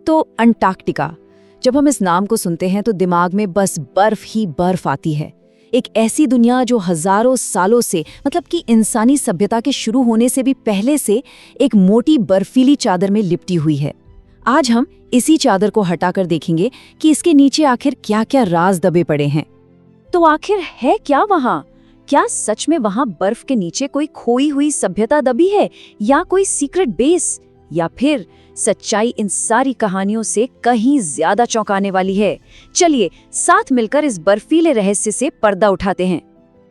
तो अंटार्कटिका। जब हम इस नाम को सुनते हैं तो दिमाग में बस बर्फ ही बर्फ आती है। एक ऐसी दुनिया जो हजारों सालों से, मतलब कि इंसानी सभ्यता के शुरू होने से भी पहले से एक मोटी बर्फीली चादर में लिपटी हुई है। आज हम इसी चादर को हटाकर देखेंगे कि इसके नीचे आखिर क्या क्या राज दबे पड़े हैं। तो आखिर है क्या वहां? क्या सच में वहां बर्फ के नीचे कोई खोई हुई सभ्यता दबी है, या कोई सीक्रेट बेस, या फिर सच्चाई इन सारी कहानियों से कहीं ज्यादा चौंकाने वाली है? चलिए साथ मिलकर इस बर्फीले रहस्य से पर्दा उठाते हैं।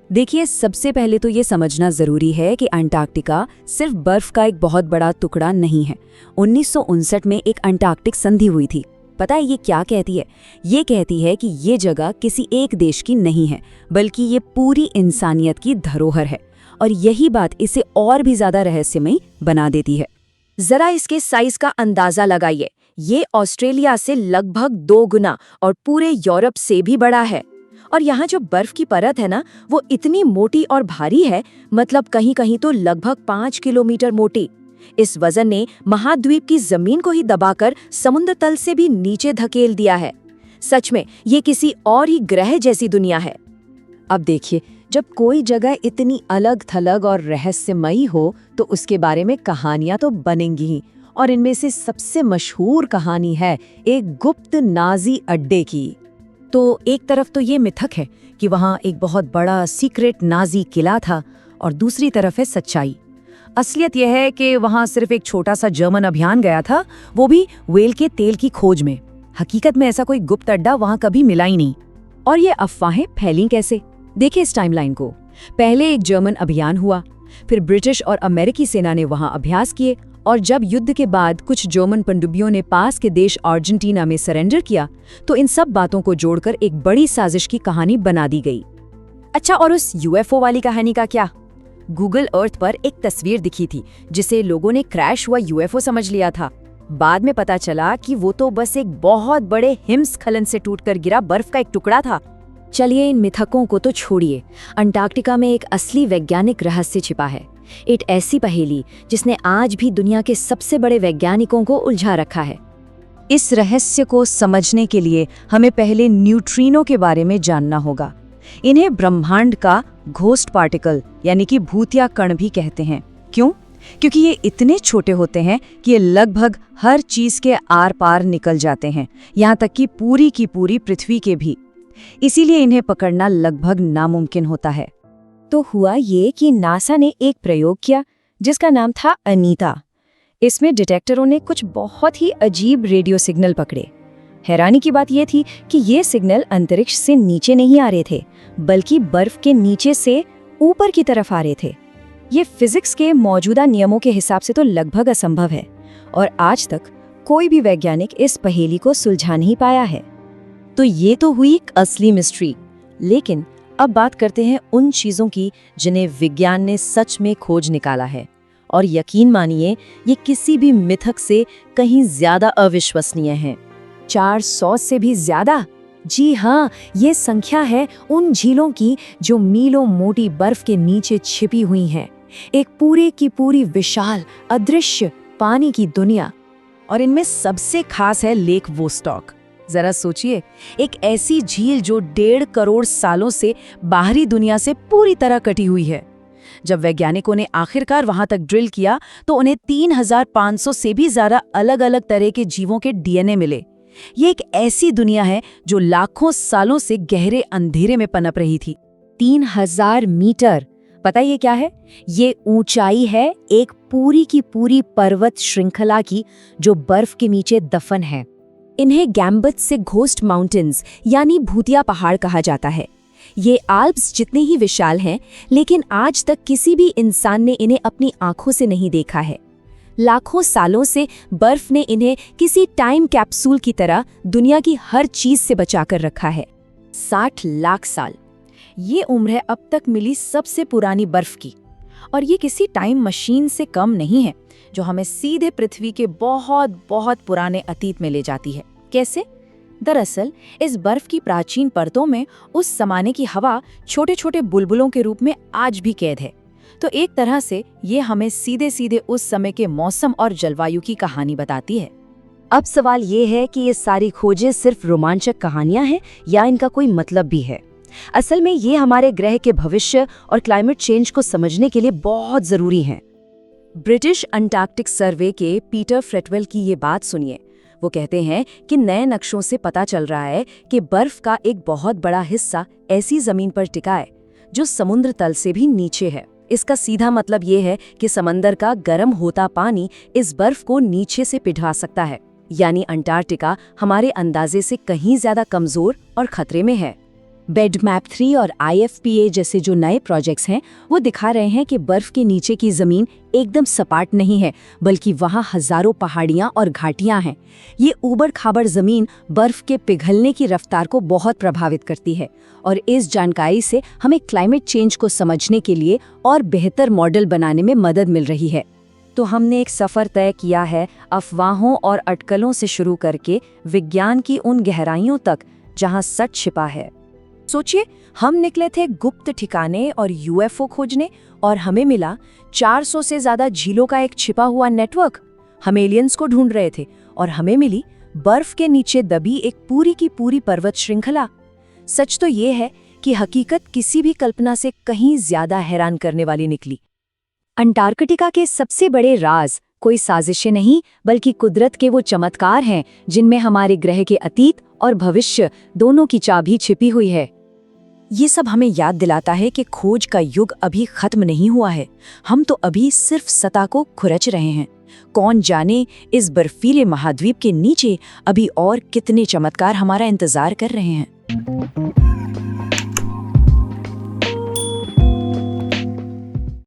देखिए, सबसे पहले तो ये समझना जरूरी है कि अंटार्कटिका सिर्फ बर्फ का एक बहुत बड़ा टुकड़ा नहीं है। 1959 में एक अंटार्कटिक संधि हुई थी। पता है ये क्या कहती है? ये कहती है कि ये जगह किसी एक देश की नहीं है, बल्कि ये पूरी इंसानियत की धरोहर है। और यही बात इसे और भी ज्यादा रहस्यमयी बना देती है। जरा इसके साइज का अंदाजा लगाइए। ये ऑस्ट्रेलिया से लगभग 2 गुना और पूरे यूरोप से भी बड़ा है। और यहाँ जो बर्फ की परत है ना, वो इतनी मोटी और भारी है, मतलब कहीं कहीं तो लगभग 5 किलोमीटर मोटी। इस वजन ने महाद्वीप की जमीन को ही दबाकर समुद्र तल से भी नीचे धकेल दिया है। सच में ये किसी और ही ग्रह जैसी दुनिया है। अब देखिए, जब कोई जगह इतनी अलग थलग और रहस्यमयी हो तो उसके बारे में कहानियां तो बनेंगी ही। और इनमें से सबसे मशहूर कहानी है एक गुप्त नाजी अड्डे की। तो एक तरफ तो ये मिथक है कि वहाँ एक बहुत बड़ा सीक्रेट नाजी किला था, और दूसरी तरफ है सच्चाई। असलियत यह है कि वहाँ सिर्फ एक छोटा सा जर्मन अभियान गया था, वो भी व्हेल के तेल की खोज में। हकीकत में ऐसा कोई गुप्त अड्डा वहाँ कभी मिला ही नहीं। और ये अफवाहें फैली कैसे? देखिए इस टाइमलाइन को। पहले एक जर्मन अभियान हुआ, फिर ब्रिटिश और अमेरिकी सेना ने वहां अभ्यास किए, और जब युद्ध के बाद कुछ जर्मन पनडुब्बियों ने पास के देश अर्जेंटीना में सरेंडर किया, तो इन सब बातों को जोड़कर एक बड़ी साजिश की कहानी बना दी गई। अच्छा, और उस यूएफओ वाली कहानी का क्या? गूगल अर्थ पर एक तस्वीर दिखी थी जिसे लोगों ने क्रैश हुआ यूएफओ समझ लिया था। बाद में पता चला कि वो तो बस एक बहुत बड़े हिमस्खलन से टूटकर गिरा बर्फ का एक टुकड़ा था। चलिए इन मिथकों को तो छोड़िए। अंटार्कटिका में एक असली वैज्ञानिक रहस्य छिपा है। एक ऐसी पहेली जिसने आज भी दुनिया के सबसे बड़े वैज्ञानिकों को उलझा रखा है। इस रहस्य को समझने के लिए हमें पहले न्यूट्रिनो के बारे में जानना होगा। इन्हें ब्रह्मांड का घोस्ट पार्टिकल यानी कि भूतिया कण भी कहते हैं। क्यों? क्योंकि ये इतने छोटे होते हैं कि ये लगभग हर चीज के आर पार निकल जाते हैं, यहाँ तक कि पूरी की पूरी पृथ्वी के भी। इसीलिए इन्हें पकड़ना लगभग नामुमकिन होता है। तो हुआ ये कि नासा ने एक प्रयोग किया जिसका नाम था अनीता। इसमें डिटेक्टरों ने कुछ बहुत ही अजीब रेडियो सिग्नल पकड़े। हैरानी की बात यह थी कि ये सिग्नल अंतरिक्ष से नीचे नहीं आ रहे थे, बल्कि बर्फ के नीचे से ऊपर की तरफ आ रहे थे। ये फिजिक्स के मौजूदा नियमों के हिसाब से तो लगभग असंभव है, और आज तक कोई भी वैज्ञानिक इस पहेली को सुलझा नहीं पाया है। तो ये तो हुई एक असली मिस्ट्री। लेकिन अब बात करते हैं उन चीजों की जिन्हें विज्ञान ने सच में खोज निकाला है। और यकीन मानिए, ये किसी भी मिथक से कहीं ज्यादा अविश्वसनीय है। 400 से भी ज्यादा? जी हाँ, ये संख्या है उन झीलों की जो मीलों मोटी बर्फ के नीचे छिपी हुई हैं। एक पूरे की पूरी विशाल अदृश्य पानी की दुनिया। और इनमें सबसे खास है लेक वोस्टॉक। जरा सोचिए, एक ऐसी झील जो 1.5 करोड़ सालों से बाहरी दुनिया से पूरी तरह कटी हुई है। जब वैज्ञानिकों ने आखिरकार वहां तक ड्रिल किया तो उन्हें 3500 से भी ज्यादा अलग अलग तरह के जीवों के डीएनए मिले। ये एक ऐसी दुनिया है जो लाखों सालों से गहरे अंधेरे में पनप रही थी। 3000 मीटर, पता ये क्या है? ये ऊंचाई है एक पूरी की पूरी पर्वत श्रृंखला की जो बर्फ के नीचे दफन है। इन्हें गैम्बट से घोस्ट माउंटेन्स यानी भूतिया पहाड़ कहा जाता है। ये आल्प्स जितने ही विशाल हैं, लेकिन आज तक किसी भी इंसान ने इन्हें अपनी आंखों से नहीं देखा है। लाखों सालों से बर्फ ने इन्हें किसी टाइम कैप्सूल की तरह दुनिया की हर चीज से बचाकर रखा है। 60 लाख साल, ये उम्र है अब तक मिली सबसे पुरानी बर्फ की। और ये किसी टाइम मशीन से कम नहीं है जो हमें सीधे पृथ्वी के बहुत बहुत पुराने अतीत में ले जाती है। कैसे? दरअसल इस बर्फ की प्राचीन परतों में उस जमाने की हवा छोटे छोटे बुलबुलों के रूप में आज भी कैद है। तो एक तरह से ये हमें सीधे सीधे उस समय के मौसम और जलवायु की कहानी बताती है। अब सवाल ये है कि ये सारी खोजें सिर्फ रोमांचक कहानियां हैं या इनका कोई मतलब भी है। असल में ये हमारे ग्रह के भविष्य और क्लाइमेट चेंज को समझने के लिए बहुत जरूरी हैं। ब्रिटिश अंटार्कटिक सर्वे के पीटर फ्रेटवेल की ये बात सुनिए। वो कहते हैं कि नए नक्शों से पता चल रहा है कि बर्फ का एक बहुत बड़ा हिस्सा ऐसी जमीन पर टिका है जो समुद्र तल से भी नीचे है। इसका सीधा मतलब ये है कि समंदर का गर्म होता पानी इस बर्फ को नीचे से पिघला सकता है, यानी अंटार्कटिका हमारे अंदाजे से कहीं ज्यादा कमजोर और खतरे में है। बेडमैप 3 और IFPA जैसे जो नए प्रोजेक्ट्स हैं वो दिखा रहे हैं कि बर्फ के नीचे की जमीन एकदम सपाट नहीं है, बल्कि वहाँ हजारों पहाड़ियाँ और घाटियाँ हैं। ये ऊबड़ खाबड़ जमीन बर्फ के पिघलने की रफ्तार को बहुत प्रभावित करती है और इस जानकारी से हमें क्लाइमेट चेंज को समझने के लिए और बेहतर मॉडल बनाने में मदद मिल रही है। तो हमने एक सफ़र तय किया है, अफवाहों और अटकलों से शुरू करके विज्ञान की उन गहराइयों तक जहाँ सच छिपा है। सोचिए, हम निकले थे गुप्त ठिकाने और UFO खोजने और हमें मिला 400 से ज्यादा झीलों का एक छिपा हुआ नेटवर्क। हम एलियंस को ढूंढ रहे थे और हमें मिली बर्फ के नीचे दबी एक पूरी की पूरी पर्वत श्रृंखला। सच तो ये है कि हकीकत किसी भी कल्पना से कहीं ज्यादा हैरान करने वाली निकली। अंटार्कटिका के सबसे बड़े राज कोई साजिशें नहीं, बल्कि कुदरत के वो चमत्कार हैं जिनमें हमारे ग्रह के अतीत और भविष्य दोनों की चाबी छिपी हुई है। ये सब हमें याद दिलाता है कि खोज का युग अभी खत्म नहीं हुआ है। हम तो अभी सिर्फ सतह को खुरच रहे हैं। कौन जाने इस बर्फीले महाद्वीप के नीचे अभी और कितने चमत्कार हमारा इंतजार कर रहे हैं।